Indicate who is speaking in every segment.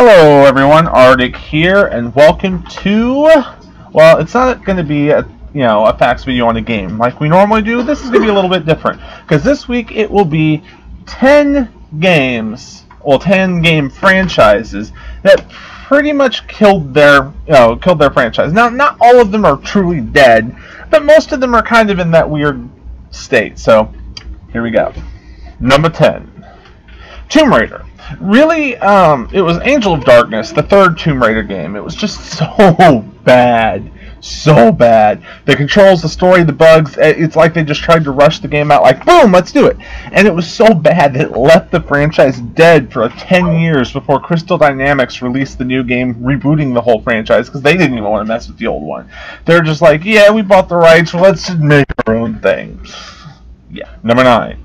Speaker 1: Hello everyone, Arctic here, and welcome to, well, it's not going to be a facts video on a game like we normally do. This is going to be a little bit different, because this week it will be 10 games, well, 10 game franchises that pretty much killed their franchise. Now, not all of them are truly dead, but most of them are kind of in that weird state. So, here we go. Number 10, Tomb Raider. Really, it was Angel of Darkness, the third Tomb Raider game. It was just so bad. So bad. The controls, the story, the bugs, it's like they just tried to rush the game out like, boom, let's do it. And it was so bad that it left the franchise dead for 10 years before Crystal Dynamics released the new game, rebooting the whole franchise, because they didn't even want to mess with the old one. They're just like, yeah, we bought the rights, so let's just make our own thing. Yeah. Number 9.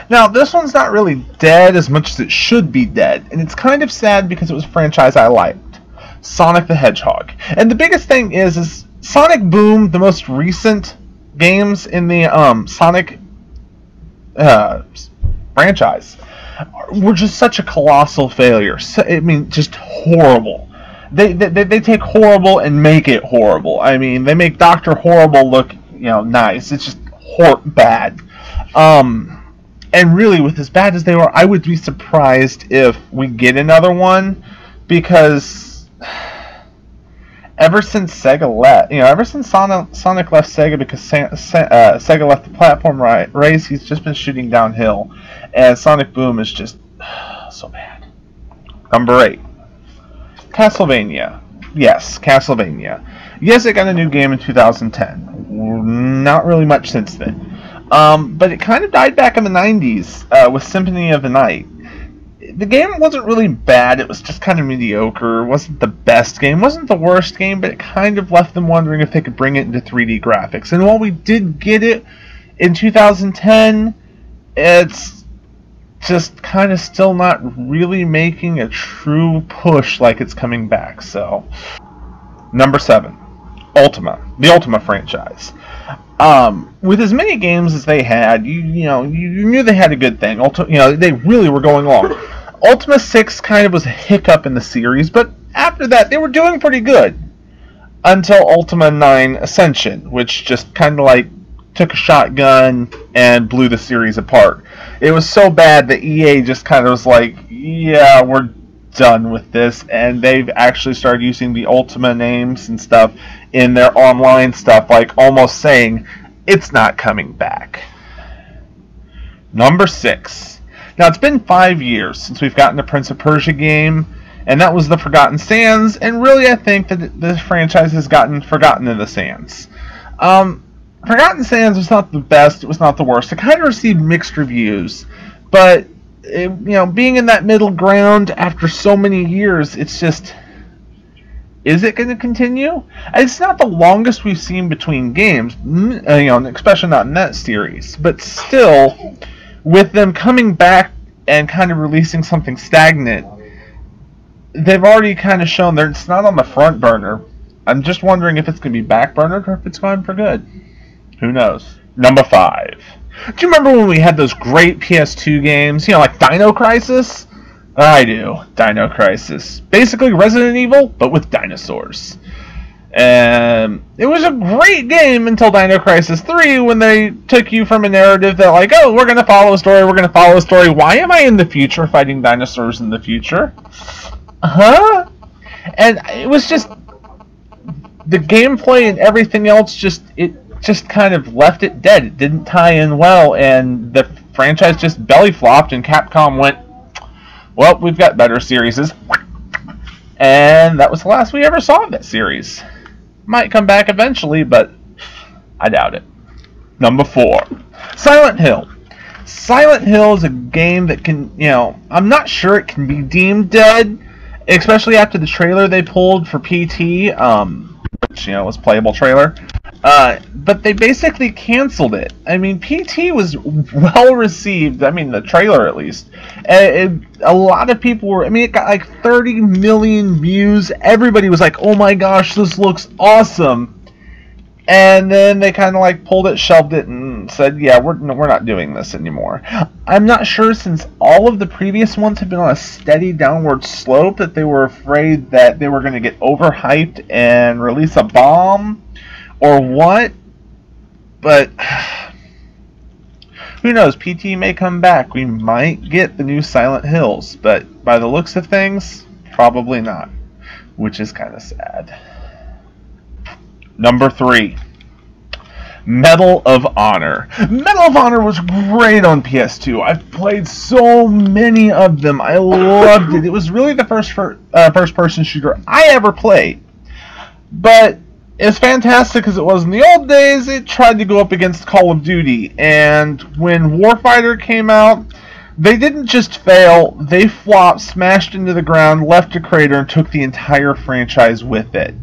Speaker 1: Now, this one's not really dead as much as it should be dead, and it's kind of sad because it was a franchise I liked. Sonic the Hedgehog. And the biggest thing is Sonic Boom, the most recent games in the Sonic franchise, were just such a colossal failure. So, I mean, just horrible. They take horrible and make it horrible. I mean, they make Dr. Horrible look, nice. It's just bad. And really, with as bad as they were, I would be surprised if we get another one, because ever since Sega left, ever since Sonic left Sega, because Sega left the platform race, he's just been shooting downhill, and Sonic Boom is just so bad. Number 8, Castlevania. Yes, Castlevania. Yes, it got a new game in 2010. Not really much since then. But it kind of died back in the 90s with Symphony of the Night. The game wasn't really bad, it was just kind of mediocre. It wasn't the best game, wasn't the worst game, but it kind of left them wondering if they could bring it into 3D graphics. And while we did get it in 2010, it's just kind of still not really making a true push like it's coming back. So, number 7, Ultima, the Ultima franchise. With as many games as they had, you knew they had a good thing. They really were going along. Ultima 6 kind of was a hiccup in the series, but after that, they were doing pretty good. Until Ultima 9 Ascension, which just kind of like took a shotgun and blew the series apart. It was so bad that EA just kind of was like, yeah, we're done with this, and they've actually started using the Ultima names and stuff in their online stuff, like almost saying it's not coming back. Number 6. Now, it's been 5 years since we've gotten a Prince of Persia game, and that was the Forgotten Sands, and really I think that this franchise has gotten forgotten in the sands. Forgotten Sands was not the best, it was not the worst. It kind of received mixed reviews, but being in that middle ground after so many years, it's just, is it going to continue? It's not the longest we've seen between games, especially not in that series, but still, with them coming back and kind of releasing something stagnant, they've already kind of shown that it's not on the front burner. I'm just wondering if it's going to be backburnered or if it's gone for good. Who knows? Number 5. Do you remember when we had those great PS2 games, like Dino Crisis? I do. Dino Crisis. Basically Resident Evil, but with dinosaurs. And it was a great game until Dino Crisis 3, when they took you from a narrative that, like, oh, we're going to follow a story, Why am I in the future fighting dinosaurs in the future? Huh? And it was just, the gameplay and everything else just kind of left it dead. It didn't tie in well, and the franchise just belly flopped, and Capcom went, well, we've got better series. And that was the last we ever saw of that series. Might come back eventually, but I doubt it. Number 4, Silent Hill. Silent Hill is a game that can, I'm not sure it can be deemed dead, especially after the trailer they pulled for PT, which, was a playable trailer. But they basically canceled it. I mean, PT was well received. I mean, the trailer at least. A lot of people were. I mean, it got like 30 million views. Everybody was like, "Oh my gosh, this looks awesome!" And then they kind of like pulled it, shelved it, and said, yeah, we're not doing this anymore. I'm not sure, since all of the previous ones have been on a steady downward slope, that they were afraid that they were going to get overhyped and release a bomb or what. But who knows, PT may come back. We might get the new Silent Hills, but by the looks of things, probably not, which is kind of sad. Number 3, Medal of Honor. Medal of Honor was great on PS2. I've played so many of them. I loved it. It was really the first-person shooter I ever played. But as fantastic as it was in the old days, it tried to go up against Call of Duty. And when Warfighter came out, they didn't just fail. They flopped, smashed into the ground, left a crater, and took the entire franchise with it.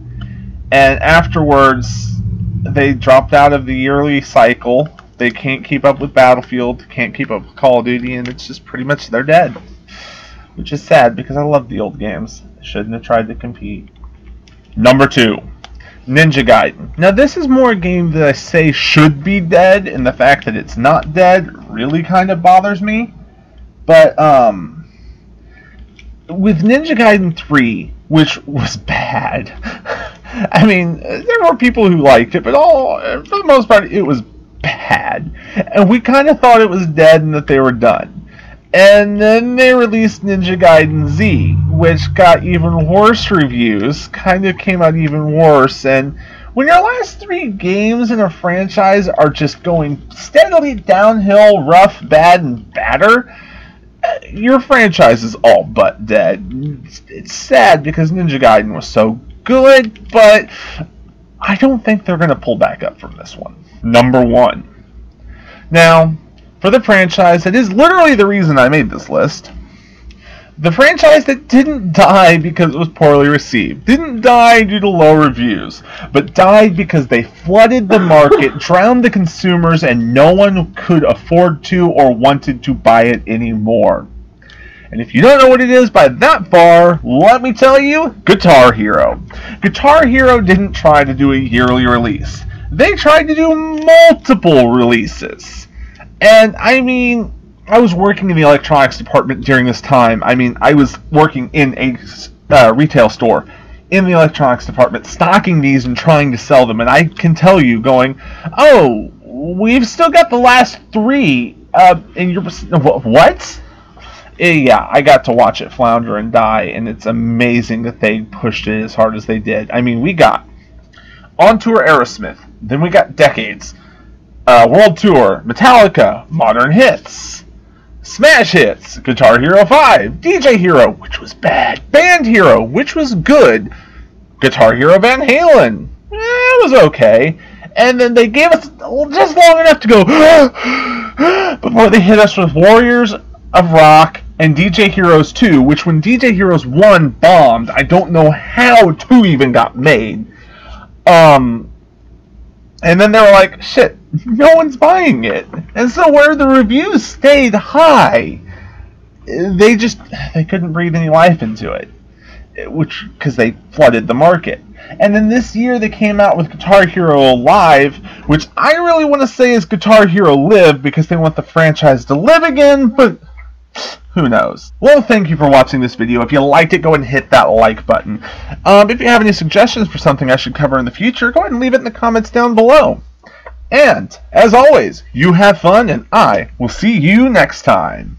Speaker 1: And afterwards, they dropped out of the yearly cycle. They can't keep up with Battlefield, can't keep up with Call of Duty, and it's just pretty much they're dead. Which is sad, because I love the old games. They shouldn't have tried to compete. Number 2, Ninja Gaiden. Now this is more a game that I say should be dead, and the fact that it's not dead really kind of bothers me. But, with Ninja Gaiden 3, which was bad, I mean, there were people who liked it, but for the most part, it was bad. And we kind of thought it was dead and that they were done. And then they released Ninja Gaiden Z, which got even worse reviews, kind of came out even worse. And when your last 3 games in a franchise are just going steadily downhill, rough, bad, and badder, your franchise is all but dead. It's sad because Ninja Gaiden was so good, but I don't think they're going to pull back up from this one. Number 1. Now, for the franchise that is literally the reason I made this list, the franchise that didn't die because it was poorly received, didn't die due to low reviews, but died because they flooded the market, drowned the consumers, and no one could afford to or wanted to buy it anymore. And if you don't know what it is by that far, let me tell you, Guitar Hero. Guitar Hero didn't try to do a yearly release. They tried to do multiple releases. And I mean, I was working in the electronics department during this time. I mean, I was working in a retail store in the electronics department, stocking these and trying to sell them. And I can tell you, going, oh, we've still got the last 3. And you're, what? Yeah, I got to watch it flounder and die, and it's amazing that they pushed it as hard as they did. I mean, we got On Tour Aerosmith, then we got Decades, World Tour, Metallica, Modern Hits, Smash Hits, Guitar Hero 5, DJ Hero, which was bad, Band Hero, which was good, Guitar Hero Van Halen, it was okay, and then they gave us just long enough to go before they hit us with Warriors of Rock and DJ Heroes 2, which when DJ Heroes 1 bombed, I don't know how 2 even got made. And then they were like, shit, no one's buying it. And so where the reviews stayed high, they couldn't breathe any life into it, because they flooded the market. And then this year they came out with Guitar Hero Live, which I really want to say is Guitar Hero Live, because they want the franchise to live again, but who knows? Well, thank you for watching this video. If you liked it, go ahead and hit that like button. If you have any suggestions for something I should cover in the future, go ahead and leave it in the comments down below. And, as always, you have fun, and I will see you next time.